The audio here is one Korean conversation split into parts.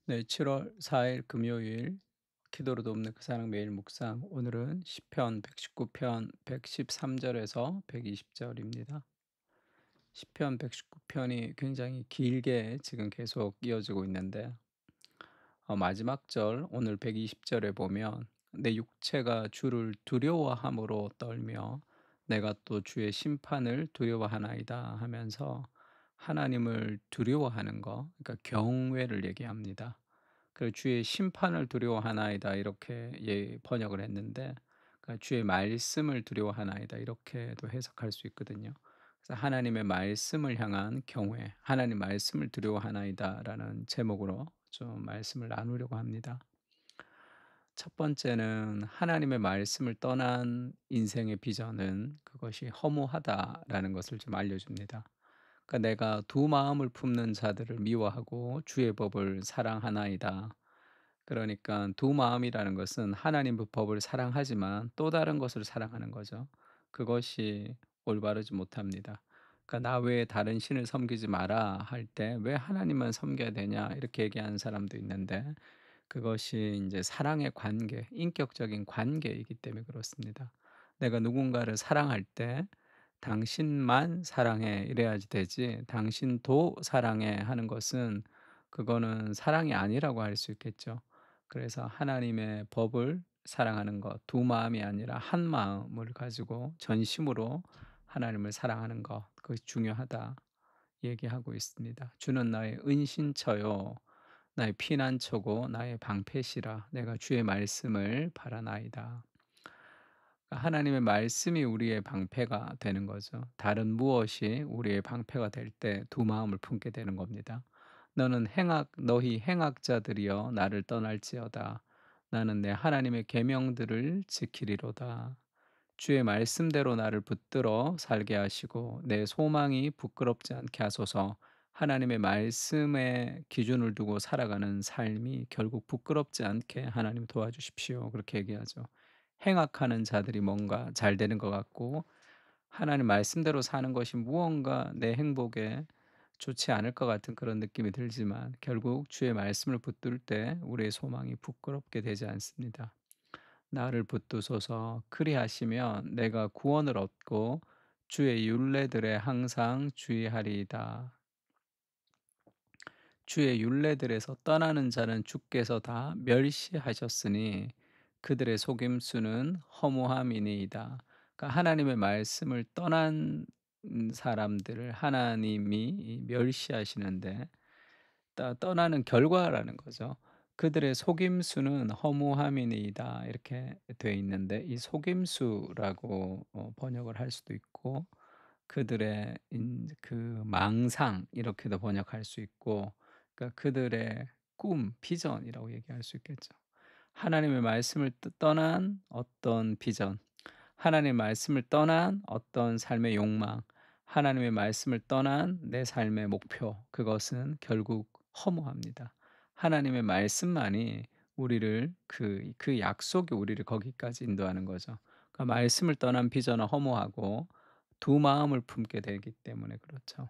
네, 7월 4일 금요일 기도로 돕는 그 사랑 매일 묵상. 오늘은 시편 119편 113절에서 120절입니다. 시편 119편이 굉장히 길게 지금 계속 이어지고 있는데 마지막 절 오늘 120절에 보면 내 육체가 주를 두려워함으로 떨며 내가 또 주의 심판을 두려워하나이다 하면서 하나님을 두려워하는 거, 그러니까 경외를 얘기합니다. 그 주의 심판을 두려워하나이다 이렇게 번역을 했는데, 그러니까 주의 말씀을 두려워하나이다 이렇게도 해석할 수 있거든요. 그래서 하나님의 말씀을 향한 경외, 하나님 말씀을 두려워하나이다라는 제목으로 좀 말씀을 나누려고 합니다. 첫 번째는 하나님의 말씀을 떠난 인생의 비전은 그것이 허무하다라는 것을 좀 알려줍니다. 그러니까 내가 두 마음을 품는 자들을 미워하고 주의 법을 사랑하나이다. 그러니까 두 마음이라는 것은 하나님의 법을 사랑하지만 또 다른 것을 사랑하는 거죠. 그것이 올바르지 못합니다. 그러니까 "나 외에 다른 신을 섬기지 마라." 할 때 "왜 하나님만 섬겨야 되냐?" 이렇게 얘기하는 사람도 있는데, 그것이 이제 사랑의 관계, 인격적인 관계이기 때문에 그렇습니다. 내가 누군가를 사랑할 때 "당신만 사랑해." 이래야지 되지 "당신도 사랑해." 하는 것은 그거는 사랑이 아니라고 할 수 있겠죠. 그래서 하나님의 법을 사랑하는 것, 두 마음이 아니라 한 마음을 가지고 전심으로 하나님을 사랑하는 것, 그것이 중요하다 얘기하고 있습니다. "주는 나의 은신처요 나의 피난처고 나의 방패시라. 내가 주의 말씀을 바라나이다." 그러니까 하나님의 말씀이 우리의 방패가 되는 거죠. 다른 무엇이 우리의 방패가 될 때 두 마음을 품게 되는 겁니다. 너희 행악자들이여 나를 떠날지어다. 나는 내 하나님의 계명들을 지키리로다. 주의 말씀대로 나를 붙들어 살게 하시고 내 소망이 부끄럽지 않게 하소서. 하나님의 말씀에 기준을 두고 살아가는 삶이 결국 부끄럽지 않게 하나님 도와주십시오. 그렇게 얘기하죠. 행악하는 자들이 뭔가 잘 되는 것 같고 하나님 말씀대로 사는 것이 무언가 내 행복에 좋지 않을 것 같은 그런 느낌이 들지만, 결국 주의 말씀을 붙들 때 우리의 소망이 부끄럽게 되지 않습니다. 나를 붙드소서. 그리하시면 내가 구원을 얻고 주의 율례들에 항상 주의하리이다. 주의 율례들에서 떠나는 자는 주께서 다 멸시하셨으니 그들의 속임수는 허무함이니이다. 그러니까 하나님의 말씀을 떠난 사람들을 하나님이 멸시하시는데, 떠나는 결과라는 거죠. 그들의 속임수는 허무함이니이다 이렇게 돼 있는데, 이 속임수라고 번역을 할 수도 있고 그들의 그 망상 이렇게도 번역할 수 있고, 그러니까 그들의 꿈, 비전이라고 얘기할 수 있겠죠. 하나님의 말씀을 떠난 어떤 비전, 하나님의 말씀을 떠난 어떤 삶의 욕망, 하나님의 말씀을 떠난 내 삶의 목표, 그것은 결국 허무합니다. 하나님의 말씀만이 우리를 그 약속이 우리를 거기까지 인도하는 거죠. 그러니까 말씀을 떠난 비전은 허무하고 두 마음을 품게 되기 때문에 그렇죠.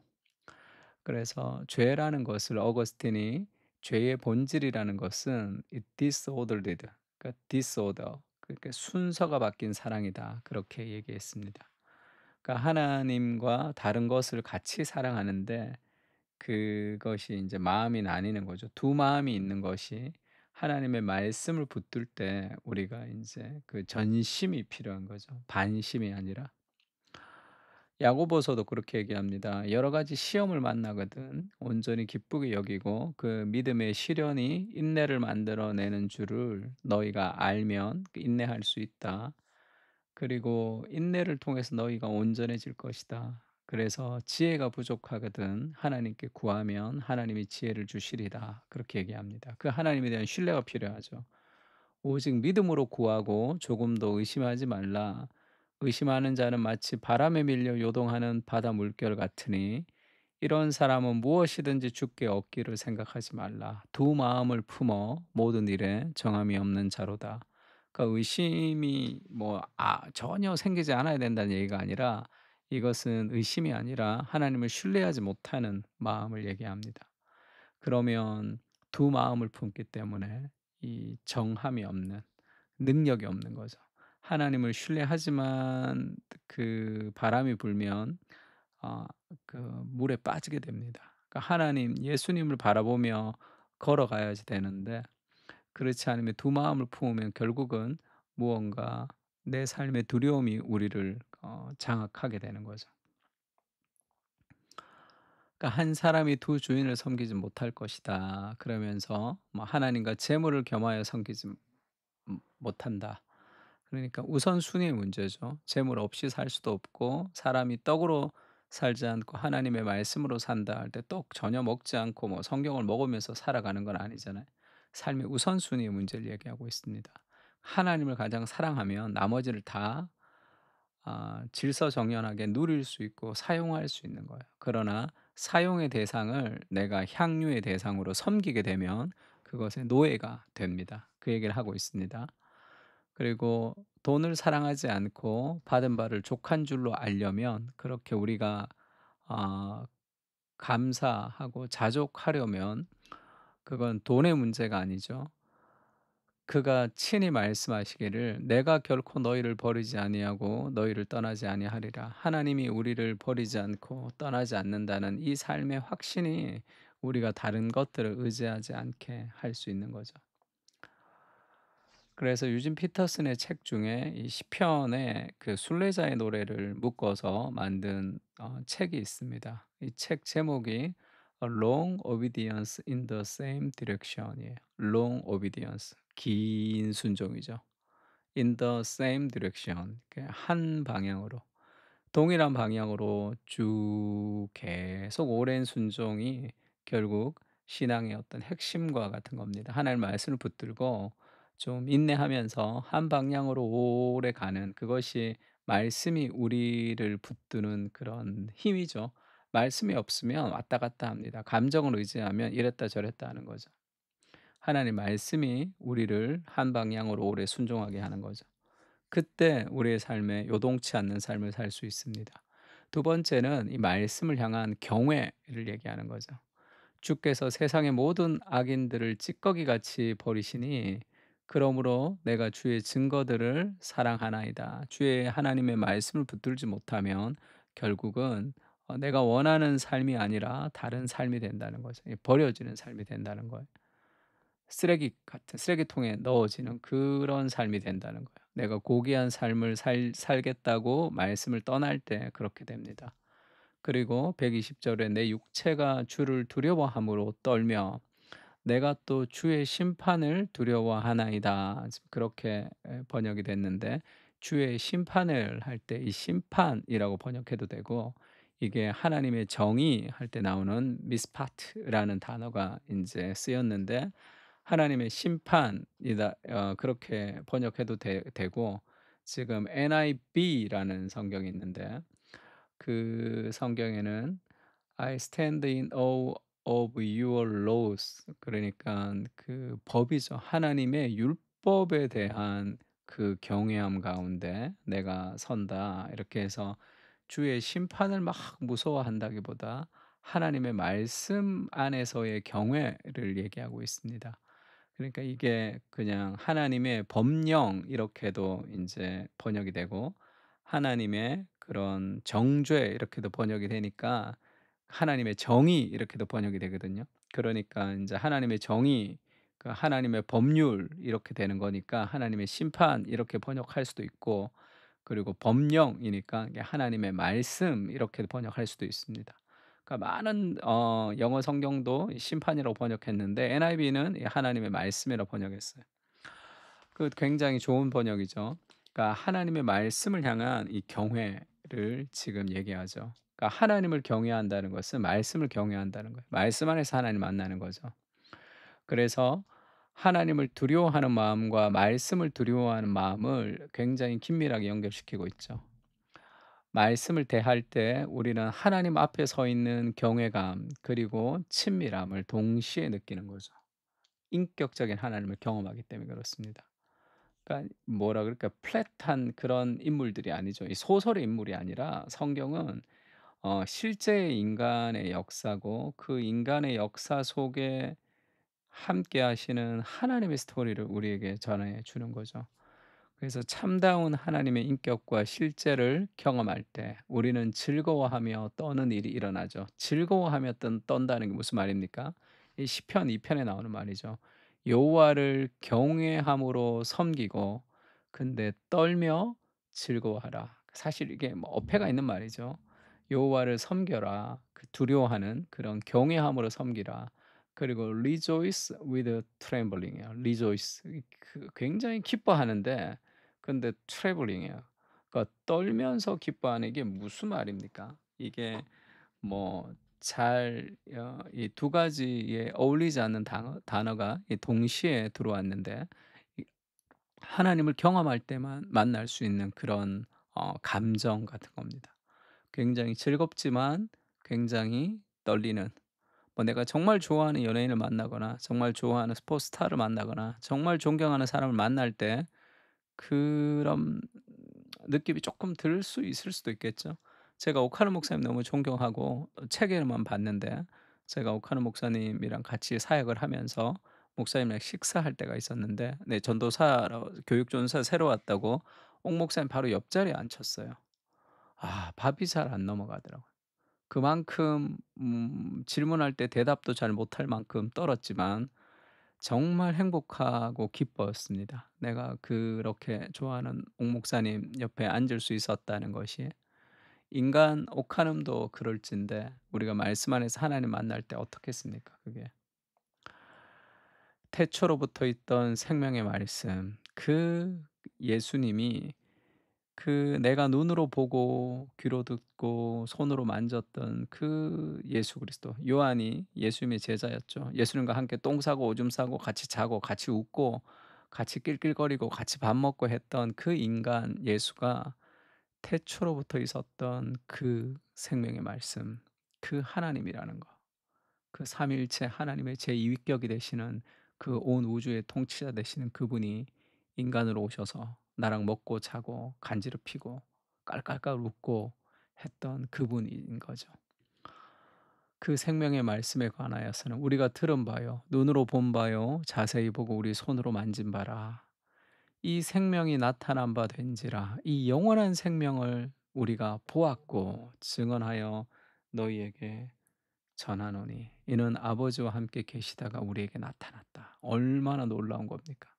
그래서 죄라는 것을 어거스틴이 죄의 본질이라는 것은 이 disordered, 그러니까 disorder, 그러니까 순서가 바뀐 사랑이다 그렇게 얘기했습니다. 그러니까 하나님과 다른 것을 같이 사랑하는데 그것이 이제 마음이 나뉘는 거죠. 두 마음이 있는 것이 하나님의 말씀을 붙들 때 우리가 이제 그 전심이 필요한 거죠. 반심이 아니라. 야고보서도 그렇게 얘기합니다. 여러 가지 시험을 만나거든 온전히 기쁘게 여기고 그 믿음의 시련이 인내를 만들어내는 줄을 너희가 알면 인내할 수 있다. 그리고 인내를 통해서 너희가 온전해질 것이다. 그래서 지혜가 부족하거든 하나님께 구하면 하나님이 지혜를 주시리다. 그렇게 얘기합니다. 그 하나님에 대한 신뢰가 필요하죠. 오직 믿음으로 구하고 조금도 의심하지 말라. 의심하는 자는 마치 바람에 밀려 요동하는 바다 물결 같으니 이런 사람은 무엇이든지 주께 얻기를 생각하지 말라. 두 마음을 품어 모든 일에 정함이 없는 자로다. 그러니까 의심이 전혀 생기지 않아야 된다는 얘기가 아니라, 이것은 의심이 아니라 하나님을 신뢰하지 못하는 마음을 얘기합니다. 그러면 두 마음을 품기 때문에 이 정함이 없는, 능력이 없는 거죠. 하나님을 신뢰하지만 그 바람이 불면 어 그 물에 빠지게 됩니다. 그러니까 하나님 예수님을 바라보며 걸어가야지 되는데, 그렇지 않으면 두 마음을 품으면 결국은 무언가 내 삶의 두려움이 우리를 장악하게 되는 거죠. 그러니까 '한 사람이 두 주인을 섬기지 못할 것이다.' 그러면서 뭐 '하나님과 재물을 겸하여 섬기지 못한다.' 그러니까 우선순위의 문제죠. 재물 없이 살 수도 없고, 사람이 떡으로 살지 않고 하나님의 말씀으로 산다 할 때 떡 전혀 먹지 않고 뭐 성경을 먹으면서 살아가는 건 아니잖아요. 삶의 우선순위의 문제를 얘기하고 있습니다. 하나님을 가장 사랑하면 나머지를 다 질서정연하게 누릴 수 있고 사용할 수 있는 거예요. 그러나 사용의 대상을 내가 향유의 대상으로 섬기게 되면 그것의 노예가 됩니다. 그 얘기를 하고 있습니다. 그리고 돈을 사랑하지 않고 받은 바를 족한 줄로 알려면, 그렇게 우리가 아 감사하고 자족하려면 그건 돈의 문제가 아니죠. 그가 친히 말씀하시기를 "내가 결코 너희를 버리지 아니하고 너희를 떠나지 아니하리라." 하나님이 우리를 버리지 않고 떠나지 않는다는 이 삶의 확신이 우리가 다른 것들을 의지하지 않게 할 수 있는 거죠. 그래서 유진 피터슨의 책 중에 이 시편의 그 순례자의 노래를 묶어서 만든 책이 있습니다. 이 책 제목이 Long Obedience in the Same Direction이에요. Long Obedience, 긴 순종이죠. In the same direction, 한 방향으로, 동일한 방향으로 쭉 계속 오랜 순종이 결국 신앙의 어떤 핵심과 같은 겁니다. 하나님 말씀을 붙들고 좀 인내하면서 한 방향으로 오래 가는 그것이 말씀이 우리를 붙드는 그런 힘이죠. 말씀이 없으면 왔다 갔다 합니다. 감정을 의지하면 이랬다 저랬다 하는 거죠. 하나님 말씀이 우리를 한 방향으로 오래 순종하게 하는 거죠. 그때 우리의 삶에 요동치 않는 삶을 살 수 있습니다. 두 번째는 이 말씀을 향한 경외를 얘기하는 거죠. 주께서 세상의 모든 악인들을 찌꺼기같이 버리시니 그러므로 내가 주의 증거들을 사랑하나이다. 주의 하나님의 말씀을 붙들지 못하면 결국은 내가 원하는 삶이 아니라 다른 삶이 된다는 거죠. 버려지는 삶이 된다는 거예요. 쓰레기 같은 쓰레기통에 넣어지는 그런 삶이 된다는 거예요. 내가 고귀한 삶을 살겠다고 말씀을 떠날 때 그렇게 됩니다. 그리고 120 절에 "내 육체가 주를 두려워함으로 떨며 내가 또 주의 심판을 두려워하나이다." 지금 그렇게 번역이 됐는데, 주의 심판을 할 때 이 심판이라고 번역해도 되고, 이게 하나님의 정의 할 때 나오는 미스파트라는 단어가 이제 쓰였는데, 하나님의 심판이다 그렇게 번역해도 되고, 지금 NIV라는 성경이 있는데 그 성경에는 I stand in awe of your laws, 그러니까 그 법이죠. 하나님의 율법에 대한 그 경외함 가운데 내가 선다. 이렇게 해서 주의 심판을 막 무서워한다기보다 하나님의 말씀 안에서의 경외를 얘기하고 있습니다. 그러니까 이게 그냥 하나님의 법령 이렇게도 인제 번역이 되고, 하나님의 그런 정죄 이렇게도 번역이 되니까 하나님의 정의 이렇게도 번역이 되거든요. 그러니까 인제 하나님의 정의, 그 하나님의 법률 이렇게 되는 거니까 하나님의 심판 이렇게 번역할 수도 있고, 그리고 법령이니까 이게 하나님의 말씀 이렇게 번역할 수도 있습니다. 그러니까 많은 영어 성경도 이 심판이라고 번역했는데 NIV는 이 하나님의 말씀이라고 번역했어요. 그 굉장히 좋은 번역이죠. 그러니까 하나님의 말씀을 향한 이 경외를 지금 얘기하죠. 그러니까 하나님을 경외한다는 것은 말씀을 경외한다는 거예요. 말씀 안에서 하나님 만나는 거죠. 그래서 하나님을 두려워하는 마음과 말씀을 두려워하는 마음을 굉장히 긴밀하게 연결시키고 있죠. 말씀을 대할 때 우리는 하나님 앞에 서 있는 경외감 그리고 친밀함을 동시에 느끼는 거죠. 인격적인 하나님을 경험하기 때문에 그렇습니다. 그러니까 뭐라 그럴까, 플랫한 그런 인물들이 아니죠. 이 소설의 인물이 아니라 성경은 실제 인간의 역사고, 그 인간의 역사 속에 함께 하시는 하나님의 스토리를 우리에게 전해 주는 거죠. 그래서 참다운 하나님의 인격과 실제를 경험할 때 우리는 즐거워하며 떠는 일이 일어나죠. 즐거워하며 떤다는 게 무슨 말입니까? 이 시편 2 편에 나오는 말이죠. 여호와를 경외함으로 섬기고 근데 떨며 즐거워하라. 사실 이게 뭐 어폐가 있는 말이죠. 여호와를 섬겨라. 그 두려워하는 그런 경외함으로 섬기라. 그리고 rejoice with trembling이에요. rejoice 굉장히 기뻐하는데 근데 트래블링이에요. 그러니까 떨면서 기뻐하는 이게 무슨 말입니까? 이게 뭐 잘 이 두 가지에 어울리지 않는 단어가 이 동시에 들어왔는데 이 하나님을 경험할 때만 만날 수 있는 그런 감정 같은 겁니다. 굉장히 즐겁지만 굉장히 떨리는 뭐 내가 정말 좋아하는 연예인을 만나거나 정말 좋아하는 스포츠 스타를 만나거나 정말 존경하는 사람을 만날 때 그런 느낌이 쪼끔 들 수 있을 수도 있겠죠. 제가 오카는 목사님 너무 존경하고 책에만 봤는데 제가 오카는 목사님이랑 같이 사역을 하면서 목사님이랑 식사할 때가 있었는데 네 전도사로 교육 전도사 새로 왔다고 옥 목사님 바로 옆자리에 앉혔어요. 아 밥이 잘 안 넘어가더라고요. 그만큼 질문할 때 대답도 잘 못할 만큼 떨었지만 정말 행복하고 기뻤습니다. 내가 그렇게 좋아하는 옥 목사님 옆에 앉을 수 있었다는 것이. 인간 옥한음도 그럴진데 우리가 말씀 안에서 하나님 만날 때 어떻겠습니까 그게. 태초로부터 있던 생명의 말씀 그 예수님이 그 내가 눈으로 보고 귀로 듣고 손으로 만졌던 그 예수 그리스도. 요한이 예수님의 제자였죠. 예수님과 함께 똥 싸고 오줌 싸고 같이 자고 같이 웃고 같이 낄낄거리고 같이 밥 먹고 했던 그 인간 예수가 태초로부터 있었던 그 생명의 말씀, 그 하나님이라는 거. 그 삼위일체 하나님의 제2위격이 되시는 그 온 우주의 통치자 되시는 그분이 인간으로 오셔서 나랑 먹고 자고 간지럽히고 깔깔깔 웃고 했던 그분인 거죠. 그 생명의 말씀에 관하여서는 우리가 들은 바요, 눈으로 본 바요, 자세히 보고 우리 손으로 만진 바라. 이 생명이 나타난 바 된지라. 이 영원한 생명을 우리가 보았고 증언하여 너희에게 전하노니 이는 아버지와 함께 계시다가 우리에게 나타났다. 얼마나 놀라운 겁니까?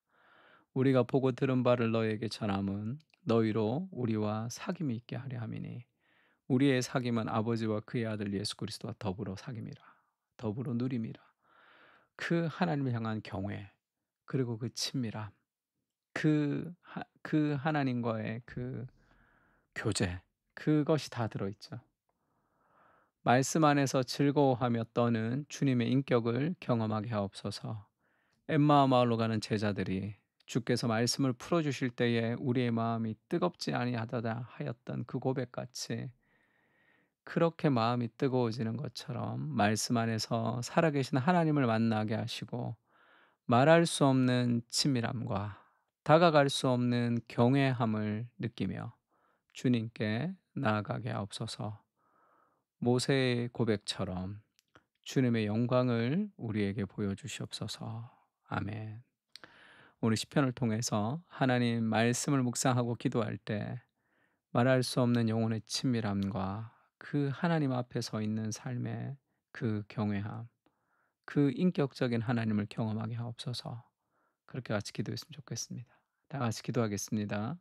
우리가 보고 들은 바를 너희에게 전함은 너희로 우리와 사귐이 있게 하려 함이니 우리의 사귐은 아버지와 그의 아들 예수 그리스도와 더불어 사귐이라. 더불어 누림이라. 그 하나님을 향한 경외 그리고 그 친밀함 그 하나님과의 그 교제 그것이 다 들어 있죠. 말씀 안에서 즐거워하며 떠는 주님의 인격을 경험하게 하옵소서. 엠마오 마을로 가는 제자들이 주께서 말씀을 풀어 주실 때에 우리의 마음이 뜨겁지 아니하다 하였던 그 고백같이 그렇게 마음이 뜨거워지는 것처럼 말씀 안에서 살아계신 하나님을 만나게 하시고 말할 수 없는 친밀함과 다가갈 수 없는 경외함을 느끼며 주님께 나아가게 하옵소서. 모세의 고백처럼 주님의 영광을 우리에게 보여주시옵소서. 아멘. 오늘 시편을 통해서 하나님 말씀을 묵상하고 기도할 때 말할 수 없는 영혼의 친밀함과 그 하나님 앞에 서 있는 삶의 그 경외함, 그 인격적인 하나님을 경험하게 하옵소서. 그렇게 같이 기도했으면 좋겠습니다. 다 같이 기도하겠습니다.